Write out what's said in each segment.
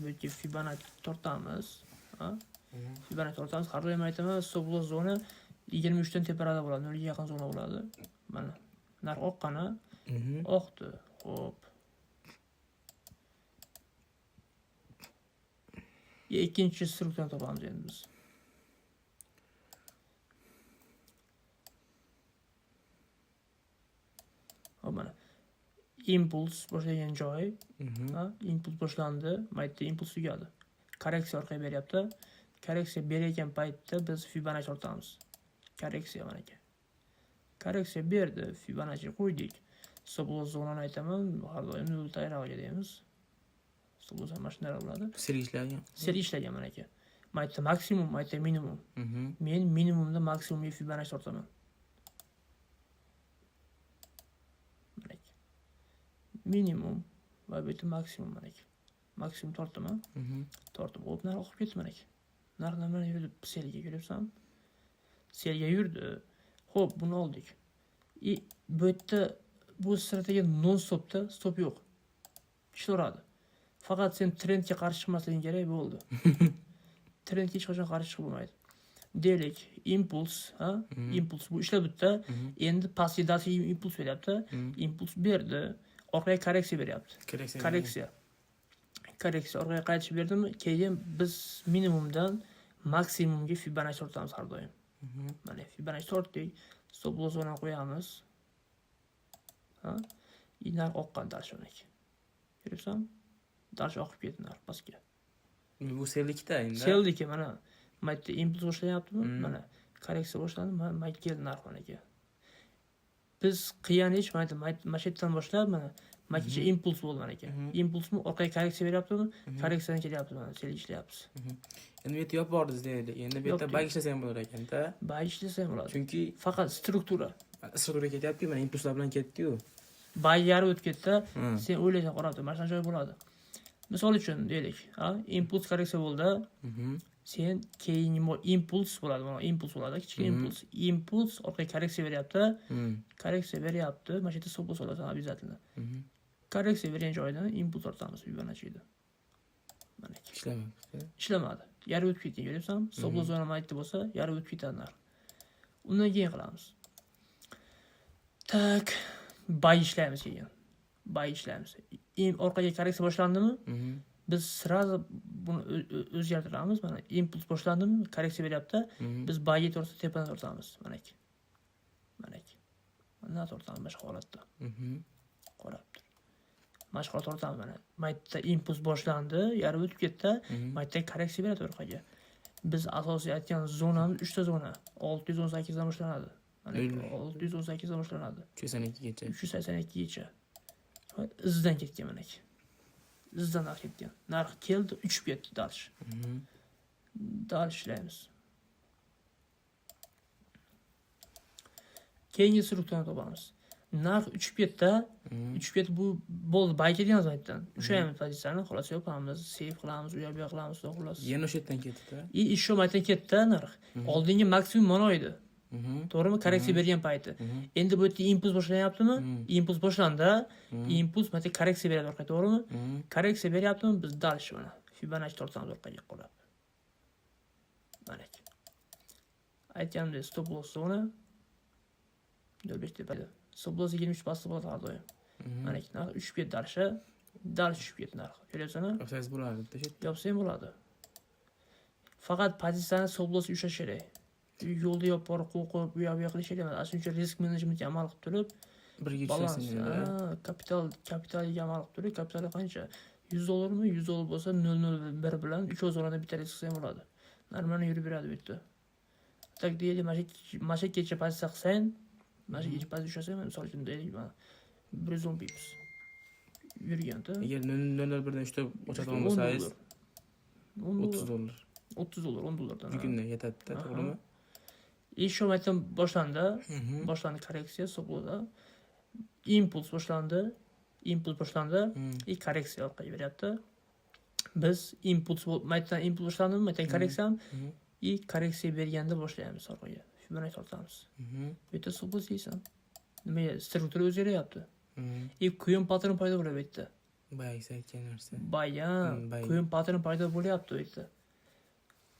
bu yerga Fibonacci tortamiz. Ha? Fibonacci tortamiz. Har doim aytaman, stop loss zona 23 dan teparada bo'ladi, 0 ga yaqin zona bo'ladi. Mana narx oqqani oqdi. Xo'p. Ikkinchi strukturani topamiz endi biz. Mana impuls boshlagan joy, impuls boshlandi, mayda impuls tugadi. Korreksiya orqali beryapti. Korreksiya berayotgan paytda biz Fibonacci tortamiz. Korreksiya mana aka. Korreksiya berdi, Fibonacci qo'ydik. Stop loss zonani aytaman, har doim 0 tayyorga deymiz. Stop loss mana shunday bo'ladi. Sel ishlagan mana aka. Mayda maksimum, mayda minimum. Men minimumda maksimumga Fibonacci tortaman. Minimum va bu yerda maksimum mana aka. Maksimum tortaman. Tortib, hop, narx oqib ketdi mana aka. Narx nima yurdi? Selga ko'ryapsan? Selga yurdi. Xo'p, buni oldik. Bu yerda bu strategiya non stopda, stop yo'q. Ishlaveradi. Faqat sen trendga qarshi chiqmasliging kerak bo'ldi. Trendga hech qachon qarshi chiqib bo'lmaydi. Deylik, impuls, impuls bu ishlab bitdi. Endi pastga dalga impuls beryapti. Impuls berdi. Orqaga korreksiya beryapti. Korreksiya orqaga qaytib berdimi? Keyin biz minimumdan maksimumga Fibonacci tortamiz har doim. Mana Fibonacci tortdik. Stop loss zona qo'yamiz. Narx oqqan darshonak. Ko'ryapsan? Darsh oqib ketdi narx pastga. Bu sellikda endi. Seldiki mana mayda impuls boshlayaptimi? Mana korreksiya boshlandi, mana keldi narx mana aka. Biz qiyanish mana shu yerdan boshlab mana makicha impuls bo'ldi mana aka. Impulsmi orqaga korreksiya beryaptimi? Korreksiyadan kelyapti mana, sel ishlayapmiz. Endi bu yerda yop bordiz deydi. Endi bu yerda bay ishlasam bo'lar ekan-da. Bay ishlasam bo'ladi. Chunki faqat struktura ketyapti, mana impulslar bilan ketdi-yu. Bay yarib o'tib ketdi, sen o'ylaysan, qarab, mana shunday joy bo'ladi. Misol uchun deylik, impuls korreksiya bo'ldi. Sen keyin impuls bo'ladi, mana impuls bo'ladi, kichik impuls. Impuls orqaga korreksiya beryapti. Korreksiya beryapti, mana shu yerda stop loss olasan обязательно. Korreksiya bergan joydan impuls tortamiz Fibonacci'da. Mana ishlamadi. Yarib o'tib ketgan, ko'ryapsan? Stop loss zona mayda bo'lsa, yarib o'tib ketadi narx. Undan keyin qilamiz. Tak, bay ishlaymiz keyin. Bay ishlaymiz. Orqaga korreksiya boshlandimi? Biz sразу buni o'zgartiramiz. Mana impuls boshlandimi? Korreksiya beryapti. Biz bayga to'g'ri tepadan tortamiz. Mana aka. Mana tortamiz mana shu holatda. Qarab tur. Mana shu holatda tortamiz mana. Mayda impuls boshlandi, yarib o'tib ketdi. Mayda korreksiya beradi orqaga. Biz asosiy aytgan zonamiz 3 ta zona. 618 dan boshlanadi. Mana 618 dan boshlanadi. 382 gacha. 382 gacha. Izdan ketgan mana aka. Izdan narx ketgan. Narx keldi, uchib ketdi darsh. Darsh ishlaymiz. Keyingi strukturani topamiz. Narx uchib ketdi. Uchib ketdi, bu bo'ldi, bay ketganmiz aytdan. Ushlaymiz pozitsiyani, xolos yopamiz, save qilamiz, u yoqqa qilamiz, xolos. Yana o'sha yerdan ketdi-da. Shu maydan ketdi narx. Oldingi maksimum mana edi. To'g'rimi? Korreksiya bergan payti. Endi bu yerda impuls boshlanyaptimi? Impuls boshlandi. Impuls mana korreksiya beradi orqaga, to'g'rimi? Korreksiya beryaptimi? Biz dalsh mana Fibonacci tortamiz orqaga qo'yib. Mana. Aytganimdek, stop loss zona 0.5 tepada. Stop loss 23 pastda bo'ladi har doim. Mana narx uchib ketdi darshi. Darsh tushib ketdi narx. Ko'ryapsan-a? Yopsangiz bo'ladi, deb. Yopsa ham bo'ladi. Faqat pozitsiyani stop loss ushlash kerak. Yo'lda yop borib qo'yib, bu yoqqa qilish kerak emas. Shuncha risk menejmentga amal qilib turib, birga ishlasin endi. Kapitaliga amal qilib turib, kapitali qancha? $100 mi? $100 bo'lsa 0.01 bilan 3 o'zlarni bitta risk qilsa ham bo'ladi. Normalni yurib beradi bu yerda. Tak deylik, mana shu kecha pozitsiya qilsang, mana shu kecha pozitsiya ushlasang, misol uchun deylik, mana 110 pips yurganda. Agar 0.01 dan ushlab ochadigan bo'lsangiz, $30. $30, $10 dan. Bugundan yetadi-da, to'g'rimi? Shu maydan boshlandi korreksiya hisobida. Impuls boshlandi. Korreksiya orqaga beryapti. Biz maydan impuls boshlandimi, maydan korreksiya korreksiya berganda boshlaymiz orqaga. Fibonacci tortamiz. Bu yerda stop deysan. Nima struktura o'zgaryapti. Quyun patron paydo bo'ladi bu yerda. Bayaqi aytgan narsa. Bayan, bayan. kuyun pattern paydo bo'lyapti u yerda.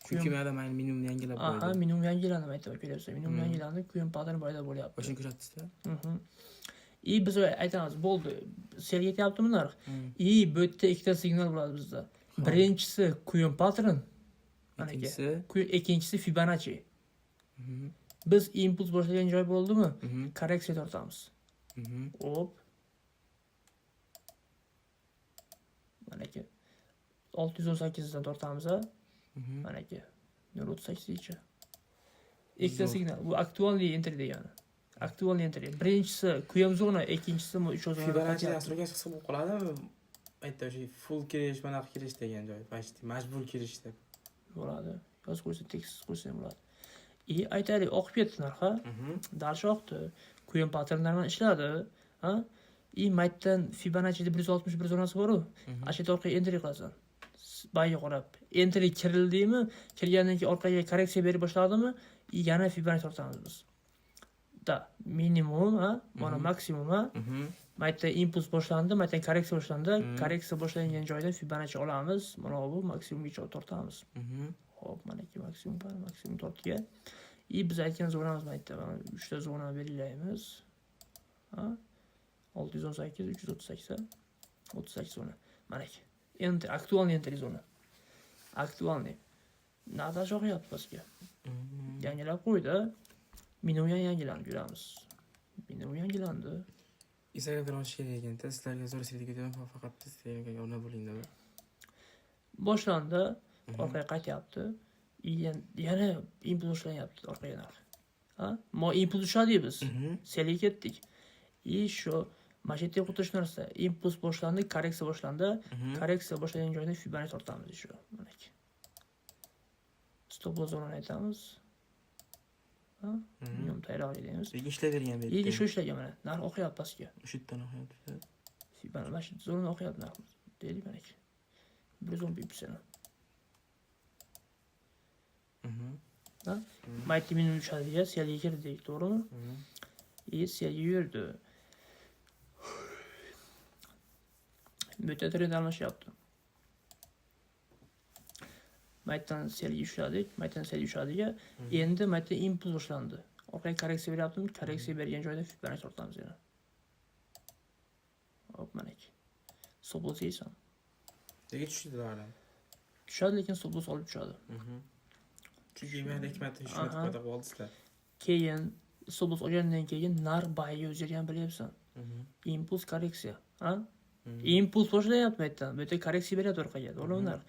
Chunki men adam minimumni yangilab Aha, qo'ydim. minimum yangilandi aytib ko'ryapsiz. Minimum yangilandi, kuyun pattern paydo bo'lyapti. O'shani ko'rsatdingizda? И biz aytamiz, bo'ldi. Sel ketyaptimi narx? И bu yerda ikkita signal bo'ladi bizda. Birinchisi kuyun pattern, ikkinchisi Fibonacci. Biz impuls boshlagan joy bo'ldimi? Korreksiya tortamiz. Hop. Mana aka. 618 dan tortamiz a. Mana aka. 0.38 gacha. Ikkita signal. Bu aktualniy entry degani. Aktualniy entry. Birinchisi QM zona, ikkinchisi o'sha zona. Fibonacci dasturga chiqsa bo'lib qoladimi? Aytdi o'sha full kirish, mana kirish degan joy. Почти majbur kirish deb. Bo'ladi. Yoz qo'ysa, tekst qo'ysa ham bo'ladi. Aytaylik, oqib ketdi narxa. Darsh oqdi. QM patternlar bilan ishladi. Ha? Maytdan Fibonacci'da 161 zonasi bor-ku. Ashit orqaga entry qilasan. Bayga qarab. Entry kirildimi? Kirgandan keyin orqaga korreksiya berib boshladimi? Yana Fibonacci tortamiz biz. Da, minimum, ha? Mana maksimum, ha? Maytda impuls boshlandi, maytdan korreksiya boshlandi. Korreksiya boshlangan joydan Fibonacci olamiz. Mana bu maksimumgacha tortamiz. Hop, mana ikki maksimum tortgan. Biz aytgan zonamiz maytda mana 3 ta zona belgilaymiz. Ha? 618, 338, 38 zona. Mana aka. Endi aktualniy entry zona. Aktualniy. Nada shoqyapti bizga. Yangilab qo'ydi. Minimum yangilandi, yuramiz. Minimum yangilandi. Instagramga olish kerak ekan. Sizlarga zo'r sirga faqat Instagramga o'rnab bo'ling deb. Boshlandi, orqaga qaytyapti. Yana impuls boshlanyapti orqaga narx. Ha? Impuls ushladik biz. Selga ketdik. Shu mashetga o'tish narsa. Impuls boshlandi, korreksiya boshlandi. Korreksiya boshlagan joyda Fibonacci tortamiz shu. Mana aka. Stop loss zonani aytamiz. Ha? Minimum tayyorlik deymiz. Lekin ishlayvergan bu yerda. Shu ishlagan mana. Narx oqyapti pastga. Shu yerdan oqyapti. Fibonacci zonani oqyapti narx. Deylik mana aka. 110 pipsini. Ha? Maytda minimum tushadiga, selga kirdik, to'g'rimi? Selga yurdi. Bu yerda trend almashyapti. Maytdan selga ushladik, endi maytda impuls boshlandi. Orqaga korreksiya beryaptimi? Korreksiya bergan joyda Fibonacci tortamiz yana. Hop, mana aka. Stop loss yeysan. Nega tushdi ular? Tushadi, lekin stop loss olib tushadi. Chunki men hikmatni shuni qo'yib qo'ydingizlar. Keyin stop loss olgandan keyin narx bayga o'zgargan bilyapsan. Impuls korreksiya, ha? Impuls boshlayapti maytdan. Bu yerda korreksiya beryapti orqaga, to'g'rimi narx?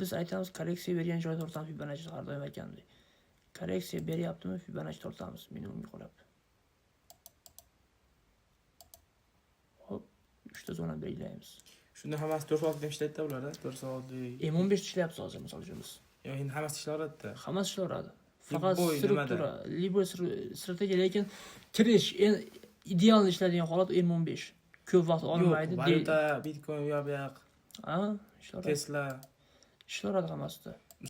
Biz aytamiz, korreksiya bergan joyda tortamiz Fibonacci har doim aytgandek. Korreksiya beryaptimi, Fibonacci tortamiz minimumga qarab. Hop, 3 ta zona belgilaymiz. Shunda hammasi 4 soat deb ishlaydi ular, 4 soat. M15 ishlayapti hozir misol uchun biz. Yo'q, endi hammasi ishlayveradi. Hammasi ishlayveradi. Faqat struktura, liboy strategiya, lekin kirish ideal ishlaydigan holat M15. Ko'p vaqt olmaydi. Valyuta, Bitcoin, yo'q. Ha, ishlayveradi. Tesla ishlayveradi hammasida.